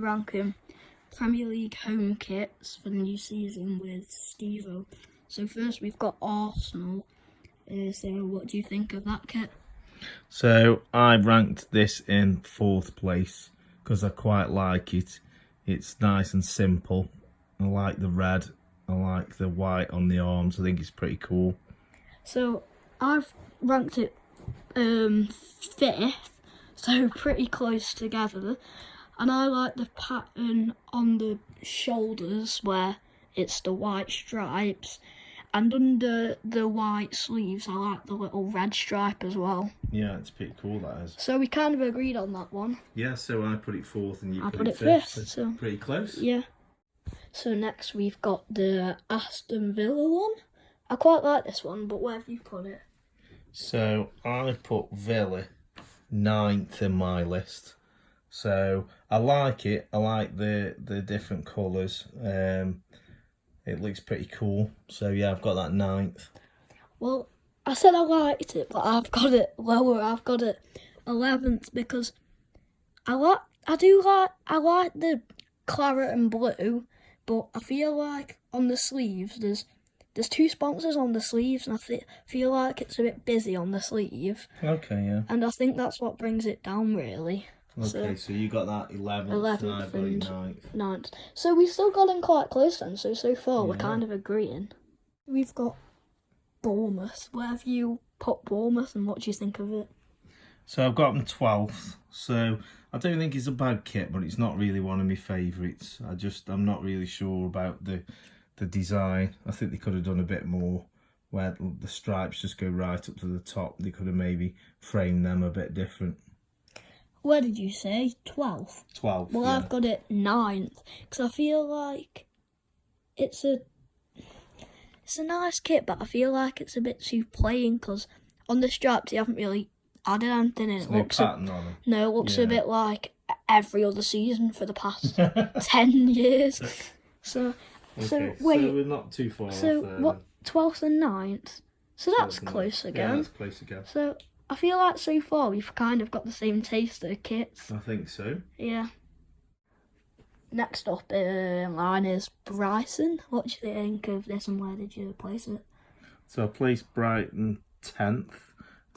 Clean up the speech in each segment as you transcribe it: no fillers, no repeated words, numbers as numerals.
ranking Premier League home kits for the new season with Stevo. So first we've got Arsenal. So what do you think of that kit? So I ranked this in 4th place because I quite like it. It's nice and simple. I like the red. I like the white on the arms. I think it's pretty cool. So I've ranked it 5th, so pretty close together. And I like the pattern on the shoulders where it's the white stripes. And under the white sleeves, I like the little red stripe as well. Yeah, it's pretty cool, that is. So we kind of agreed on that one. Yeah, so I put it 4th and you put it 5th. So pretty close. Yeah. So next we've got the Aston Villa one. I quite like this one, but where have you put it? So I put Villa 9th in my list. So I like it. I like the different colours. It looks pretty cool. So yeah, I've got that 9th. Well, I said I liked it, but I've got it lower. I've got it 11th because I like the claret and blue, but I feel like on the sleeves there's 2 sponsors on the sleeves, and I feel like it's a bit busy on the sleeve. Okay, yeah. And I think that's what brings it down, really. Okay, so you got that 11th and I've got it 9th. So we still got in quite close then, so far we're kind of agreeing. We've got Bournemouth. Where have you put Bournemouth and what do you think of it? So I've got them 12th. So I don't think it's a bad kit, but it's not really one of my favourites. I'm not really sure about the design. I think they could have done a bit more where the stripes just go right up to the top. They could have maybe framed them a bit different. Where did you say? 12th? 12th, Well, yeah. I've got it 9th, because I feel like it's a nice kit, but I feel like it's a bit too plain, because on the straps you haven't really added anything in. There's no pattern on them. No, it looks a bit like every other season for the past 10 years. So wait. So we're not too far off there. What, 12th and 9th? So that's close again. Yeah, that's close again. So I feel like so far we've kind of got the same taste of kits. I think so. Yeah. Next up in line is Brighton. What do you think of this and where did you place it? So I placed Brighton 10th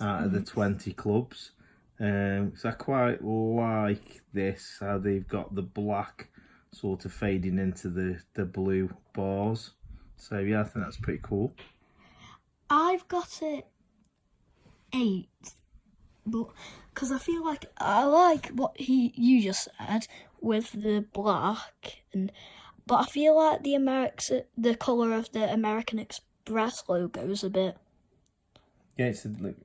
out of the 20 clubs. So I quite like this, how they've got the black sort of fading into the blue bars. So yeah, I think that's pretty cool. I've got it 8th, but because I feel like I like what you just said with the black, but I feel like the colour of the American Express logo is a bit. Yeah,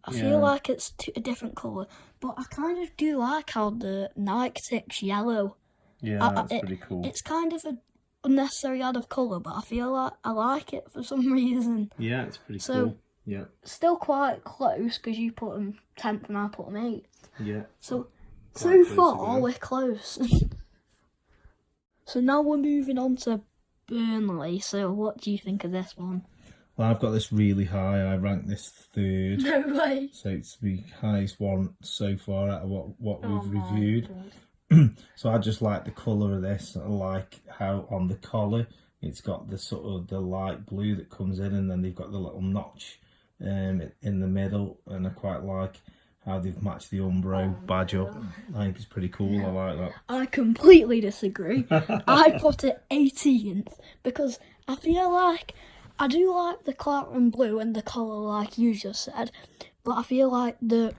I feel like it's a different colour, but I kind of do like how the Nike tick's yellow. Yeah, that's pretty cool. It's kind of an unnecessary add of colour, but I feel like I like it for some reason. Yeah, it's pretty cool. Yeah. Still quite close because you put them 10th and I put them 8th. Yeah. So far we're close. So now we're moving on to Burnley. So what do you think of this one? Well, I've got this really high. I ranked this 3rd. No way. So it's the highest one so far out of what we've reviewed. So I just like the colour of this. I like how on the collar it's got the sort of the light blue that comes in, and then they've got the little notch in the middle, and I quite like how they've matched the Umbro badge up. I think it's pretty cool. I like that. I completely disagree. I put it 18th because I feel like I do like the claret and blue and the colour like you just said, but I feel like the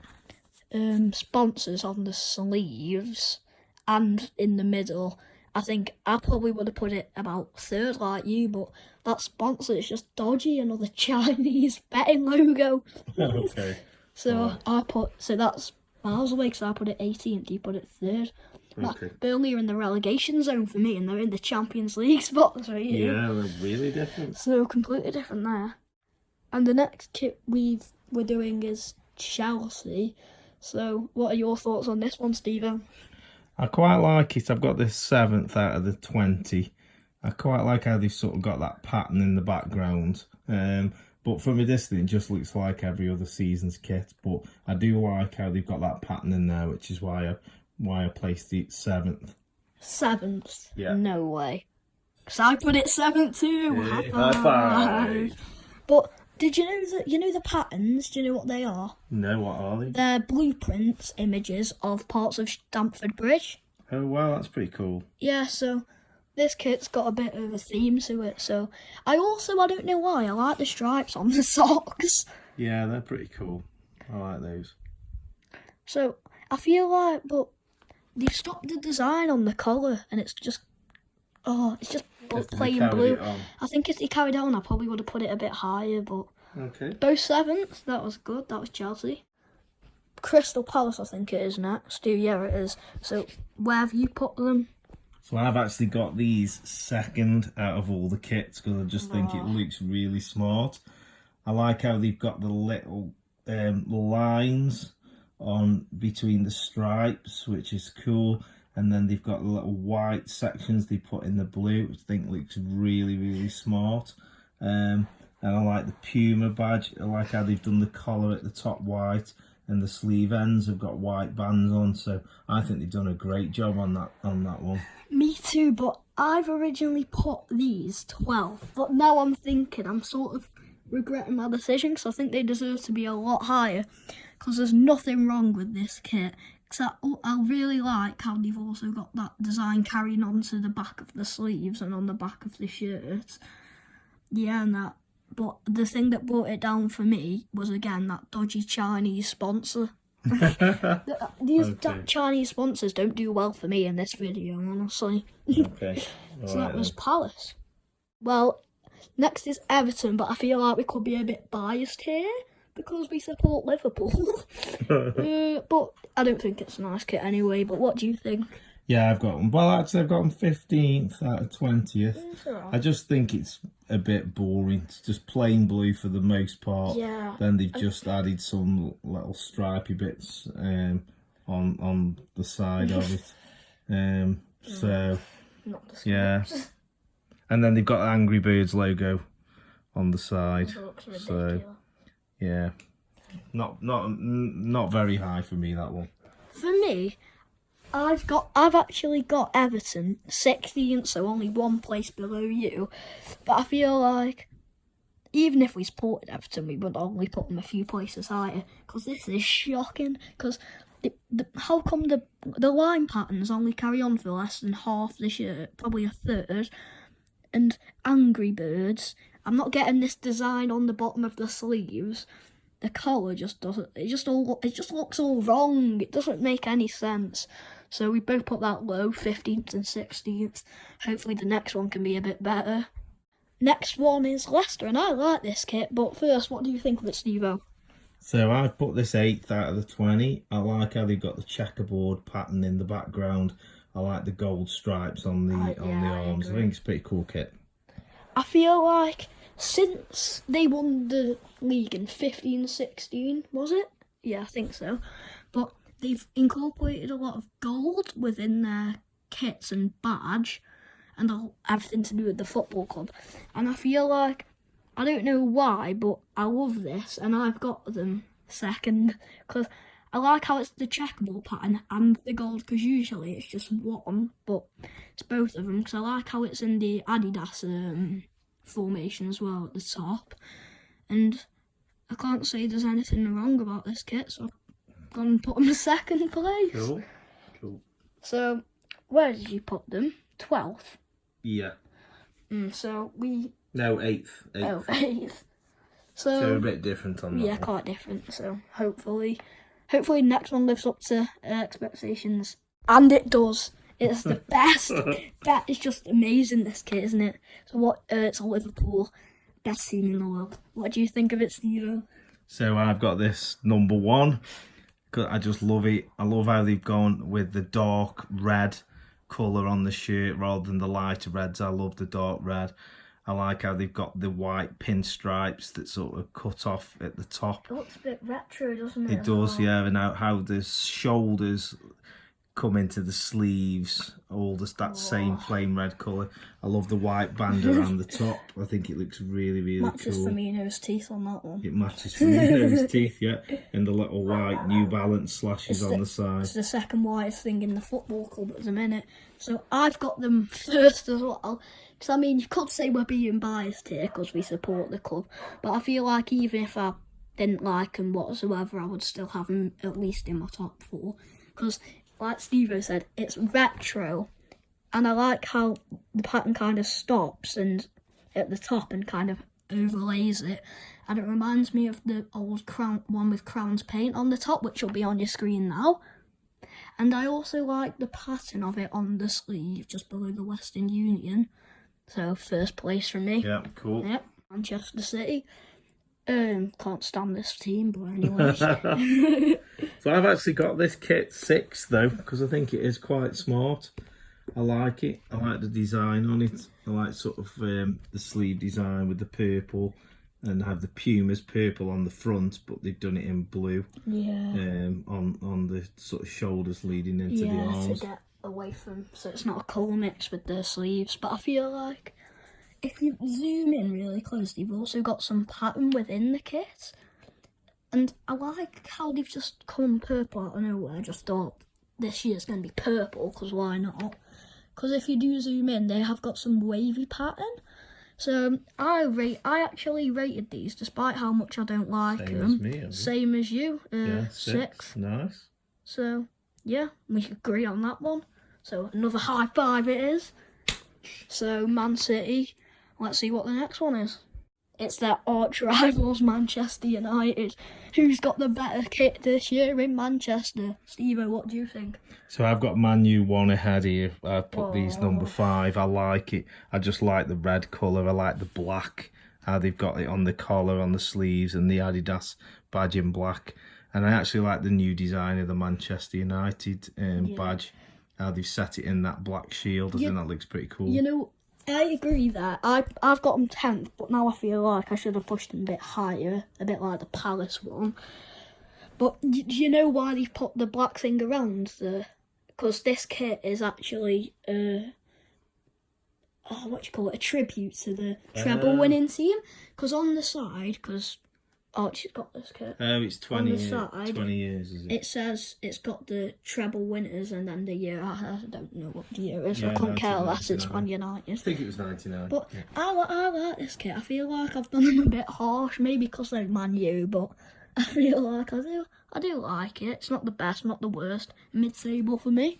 sponsors on the sleeves and in the middle, I think I probably would have put it about 3rd like you, but that sponsor is just dodgy, another Chinese betting logo. Okay. So that's miles away because I put it 18th, you put it 3rd. Okay. Burnley are in the relegation zone for me and they're in the Champions League spots right here. Yeah, they're really different. So completely different there. And the next kit we're doing is Chelsea. So what are your thoughts on this one, Steven? I quite like it. I've got this 7th out of the 20. I quite like how they've sort of got that pattern in the background. But from a distance, it just looks like every other season's kit. But I do like how they've got that pattern in there, which is why I placed it 7th. 7th. Yeah. No way. Because I put it 7th too. High five. But did you know that, the patterns, do you know what they are? No, what are they? They're blueprints, images of parts of Stamford Bridge. Oh, wow, that's pretty cool. Yeah, so this kit's got a bit of a theme to it. So I don't know why, I like the stripes on the socks. Yeah, they're pretty cool. I like those. So I feel like, but they've stopped the design on the collar, and it's just plain blue. I think if they carried on, I probably would have put it a bit higher, but okay. Both 7th, that was good. That was Chelsea. Crystal Palace, I think it is next. Yeah, it is. So where have you put them? So I've actually got these second out of all the kits because I just think it looks really smart. I like how they've got the little lines on between the stripes, which is cool. And then they've got the little white sections they put in the blue, which I think looks really, really smart. And I like the Puma badge. I like how they've done the collar at the top white and the sleeve ends have got white bands on. So I think they've done a great job on that one. Me too, but I've originally put these 12. But now I'm thinking, I'm sort of regretting my decision because I think they deserve to be a lot higher. Because there's nothing wrong with this kit. Except I really like how they've also got that design carrying on to the back of the sleeves and on the back of the shirt. Yeah, and that. But the thing that brought it down for me was, again, that dodgy Chinese sponsor. These Chinese sponsors don't do well for me in this video, honestly. Okay. So that was Palace. Well, next is Everton, but I feel like we could be a bit biased here because we support Liverpool. But I don't think it's a nice kit anyway, but what do you think? Yeah, I've got them. Well, actually, I've got them 15th out of 20th. Right. I just think it's a bit boring. It's just plain blue for the most part. Yeah. Then they've just added some little stripy bits on the side of it. So, yeah. And then they've got the Angry Birds logo on the side. So, yeah. Not very high for me, that one. For me, I've actually got Everton 16th, so only one place below you. But I feel like even if we supported Everton, we would only put them a few places higher. Because this is shocking. Because how come the line patterns only carry on for less than half the shirt, probably a third? And Angry Birds, I'm not getting this design on the bottom of the sleeves. The collar just doesn't. It just looks all wrong. It doesn't make any sense. So we both put that low, 15th and 16th. Hopefully the next one can be a bit better. Next one is Leicester, and I like this kit. But first, what do you think of it, Stevo? So I've put this 8th out of the 20. I like how they've got the checkerboard pattern in the background. I like the gold stripes on the arms. I think it's a pretty cool kit. I feel like since they won the league in 15-16, was it? Yeah, I think so. But they've incorporated a lot of gold within their kits and badge and everything to do with the football club. And I feel like, I don't know why, but I love this and I've got them second because I like how it's the checkerboard pattern and the gold, because usually it's just one, but it's both of them because I like how it's in the Adidas formation as well at the top. And I can't say there's anything wrong about this kit, so I'm going to put them in second place. Cool. So, where did you put them? 12th? Yeah. So we... No, 8th. Oh, 8th. So a bit different on that. Yeah, quite different. So hopefully next one lives up to expectations. And it does. It's the best. That is just amazing, this kit, isn't it? So it's a Liverpool, best team in the world. What do you think of it, Steve? So I've got this number 1. Cause I just love it. I love how they've gone with the dark red colour on the shirt rather than the lighter reds. I love the dark red. I like how they've got the white pinstripes that sort of cut off at the top. It looks a bit retro, doesn't it? It does, yeah. And how the shoulders come into the sleeves, all that same plain red colour. I love the white band around the top. I think it looks really, really Matches cool. Firmino's teeth on that one. It matches Firmino's teeth, yeah. And the little white New Balance slashes on the side. It's the second whitest thing in the football club at the minute. So I've got them first as well. Because, I mean, you could say we're being biased here because we support the club. But I feel like even if I didn't like them whatsoever, I would still have them at least in my top 4. Because, like Stevo said, it's retro. And I like how the pattern kind of stops and at the top and kind of overlays it. And it reminds me of the old crown one with Crown's paint on the top, which will be on your screen now. And I also like the pattern of it on the sleeve, just below the Western Union. So, first place for me. Yeah, cool. Yep, Manchester City. Can't stand this team, but anyway. So I've actually got this kit 6 though, because I think it is quite smart. I like it. I like the design on it. I like sort of the sleeve design with the purple, and have the Pumas purple on the front, but they've done it in blue. Yeah. On the sort of shoulders leading into the arms. To get away from, so it's not a colour mix with the sleeves. But I feel like if you zoom in really close, you've also got some pattern within the kit. And I like how they've just come purple out of nowhere. I just thought this year's going to be purple, because why not? Because if you do zoom in, they have got some wavy pattern. So I actually rated these, despite how much I don't like them. Same as you. Yeah, 6. Nice. So yeah, we agree on that one. So another high 5 it is. So Man City. Let's see what the next one is. It's their arch rivals, Manchester United. Who's got the better kit this year in Manchester? Stevo, what do you think? So I've got Man U 1 ahead here. I've put these number 5. I like it. I just like the red colour. I like the black. How they've got it on the collar, on the sleeves, and the Adidas badge in black. And I actually like the new design of the Manchester United badge. How they've set it in that black shield. I think that looks pretty cool. You know, I agree that I've got them 10th, but now I feel like I should have pushed them a bit higher, a bit like the Palace one. But do you know why they've put the black thing around? Because this kit is actually a tribute to the treble winning team. Because on the side, because Archie's got this kit. It's 20 on the side, 20 years, is it? It says it's got the treble winners and then the year. I don't know what the year is. Yeah, I couldn't care less. It's Man United. I think it was 99. But I like this kit. I feel like I've done them a bit harsh, maybe because they're Man U, but I feel like I do like it. It's not the best, not the worst. Mid-table for me.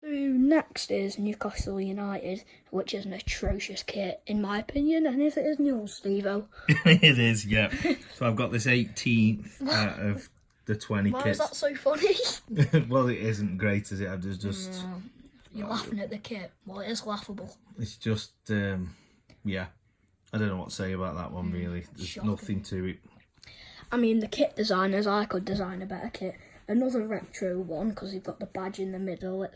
So next is Newcastle United, which is an atrocious kit in my opinion, and if it isn't yours, Stevo. It is, yeah. So I've got this 18th out of the 20 Why kits. is that so funny? Well, it isn't great, is it? I've just You're laughing at the kit. Well, it is laughable. It's just yeah. I don't know what to say about that one really. There's Shocking. nothing to it. I mean, the kit designers, I could design a better kit. Another retro one, because you've got the badge in the middle. I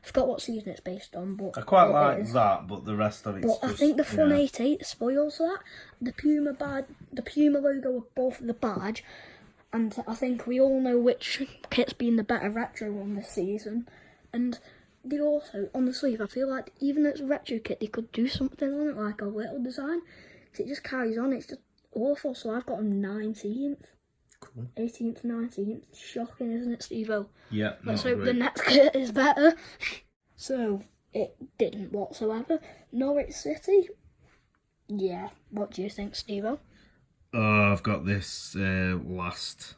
forgot what season it's based on, but I quite like that, but the rest of it's But I think the Fun 88 spoils that. The Puma logo above the badge, and I think we all know which kit's been the better retro one this season. And they also, on the sleeve, I feel like even though it's a retro kit, they could do something on it, like a little design. It just carries on, it's just awful, so I've got them 19th. Cool. 18th, 19th. Shocking, isn't it, Stevo? Yeah. Let's hope the next kit is better. So, it didn't whatsoever. Norwich City? Yeah. What do you think, Stevo? Oh, I've got this last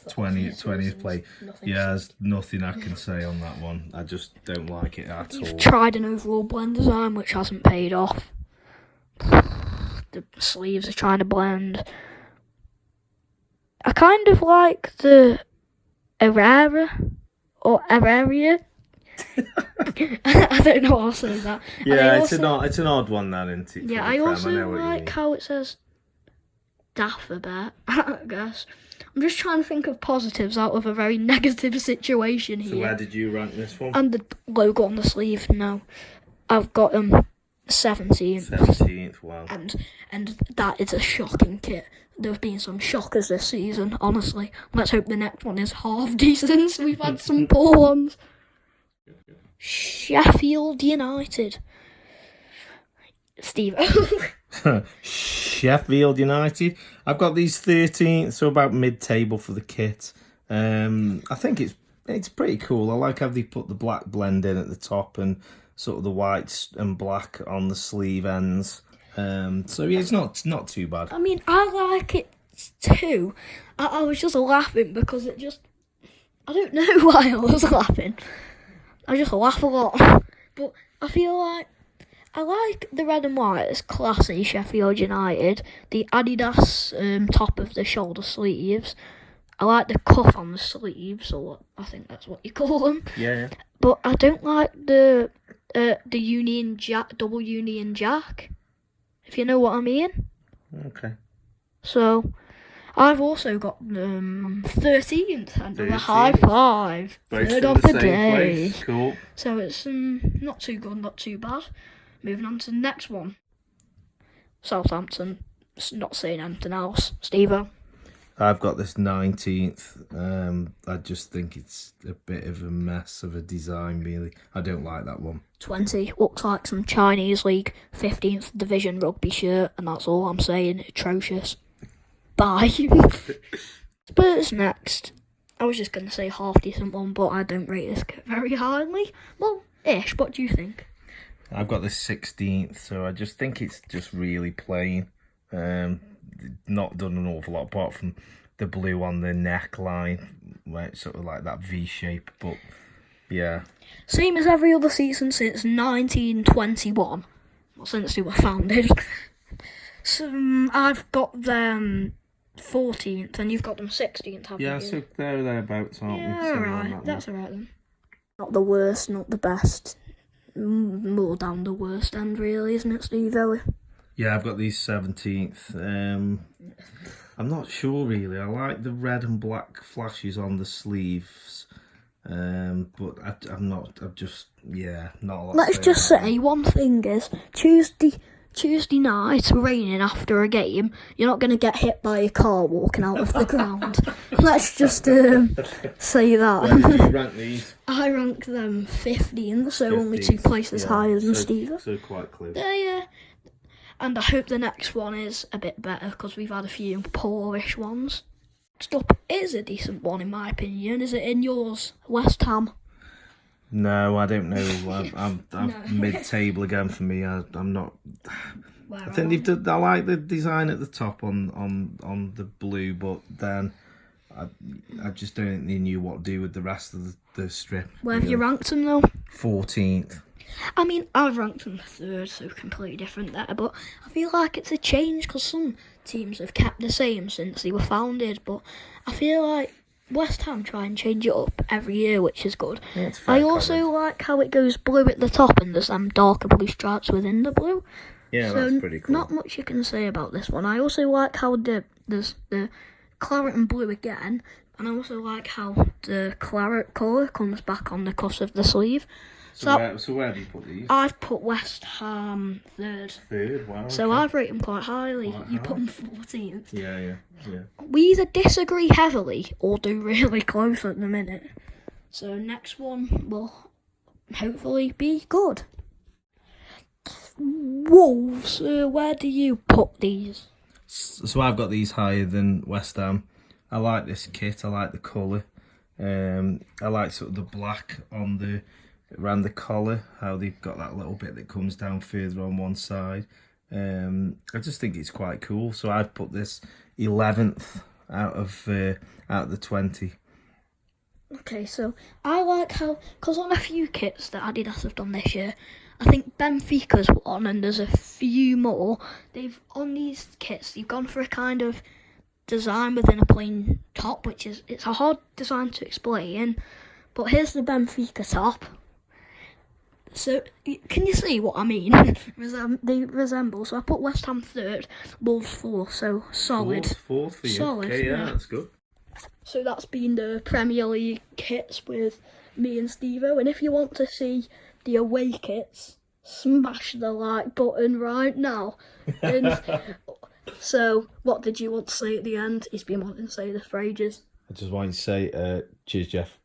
20th play. There's nothing I can say on that one. I just don't like it at all. You've tried an overall blend design, which hasn't paid off. The sleeves are trying to blend. I kind of like the Auraria. I don't know how to say that. Yeah, it's an odd one, that, isn't it? Yeah, I also like how it says Dapperbet, I guess. I'm just trying to think of positives out of a very negative situation here. So where did you rank this one? And the logo on the sleeve, no. I've got 17th. 17th, wow. And that is a shocking kit. There have been some shockers this season, honestly. Let's hope the next one is half decent. We've had some poor ones. Sheffield United. Steve. Sheffield United. I've got these 13th, so about mid-table for the kit. I think it's pretty cool. I like how they put the black blend in at the top and sort of the whites and black on the sleeve ends. So yeah, it's not too bad. I mean, I like it too. I was just laughing because it just... I don't know why I was laughing. I just laugh a lot. But I feel like I like the red and white. It's classy, Sheffield United. The Adidas top of the shoulder sleeves. I like the cuff on the sleeves, or I think that's what you call them. Yeah. But I don't like the Union Jack, double Union Jack, if you know what I mean. Okay. So, I've also got 13th and a high five. Both Third in of the the same day. place. Cool. So it's not too good, not too bad. Moving on to the next one. Southampton. Not saying anything else. Stevo. I've got this 19th. I just think it's a bit of a mess of a design, really. I don't like that one. 20. Looks like some Chinese League 15th Division rugby shirt, and that's all I'm saying. Atrocious. Bye. Spurs next. I was just going to say half decent one, but I don't rate this kit very highly. Well, ish. What do you think? I've got this 16th, so I just think it's just really plain. Not done an awful lot apart from the blue on the neckline, where it's sort of like that V shape, but yeah. Same as every other season since 1921. Well, since they were founded. So I've got them 14th and you've got them 16th, haven't you? So they're thereabouts, aren't we? Yeah, alright. That's alright then. Not the worst, not the best. More down the worst end, really, isn't it, Steve? Yeah, I've got these 17th. I'm not sure, really. I like the red and black flashes on the sleeves. But I'm not a lot. Let's just say one thing is Tuesday night, raining after a game, you're not going to get hit by a car walking out of the ground. Let's just say that. Where did you rank these? I rank them 15th, so only 2 places higher than Steve. So quite close. Yeah. And I hope the next one is a bit better, because we've had a few poorish ones. Next up is a decent one, in my opinion. Is it in yours, West Ham? No, I don't know. I'm No. mid-table again for me. I'm not. Where I think they've done. I like the design at the top on the blue, but then I just don't think they knew what to do with the rest of the strip. Where have you ranked them though? 14th. I mean, I've ranked them 3rd, so completely different there. But I feel like it's a change because some teams have kept the same since they were founded. But I feel like West Ham try and change it up every year, which is good. Yeah, it's fair I also like how it goes blue at the top and there's some darker blue stripes within the blue. Yeah, So that's pretty cool. not much you can say about this one. I also like how there's the claret and blue again, and I also like how the claret colour comes back on the cuffs of the sleeve. So where do you put these? I've put West Ham 3rd. 3rd, wow. So okay. I've rated them quite highly. Quite You high. put them 14th. Yeah. We either disagree heavily or do really close at the minute. So next one will hopefully be good. Wolves, where do you put these? So I've got these higher than West Ham. I like this kit. I like the colour. I like sort of the black on around the collar, how they've got that little bit that comes down further on one side. I just think it's quite cool. So I've put this 11th out of the 20. Okay, so I like how, because on a few kits that Adidas have done this year, I think Benfica's one, and there's a few more. On these kits, they've gone for a kind of design within a plain top, it's a hard design to explain. But here's the Benfica top. So, can you see what I mean? They resemble. So I put West Ham 3rd, Wolves 4th, so solid. Fourth for you. Solid, Okay, yeah. that's good. So that's been the Premier League kits with me and Stevo. And if you want to see the away kits, smash the like button right now. And so, what did you want to say at the end? He's been wanting to say this for ages. I just want to say, cheers, Jeff.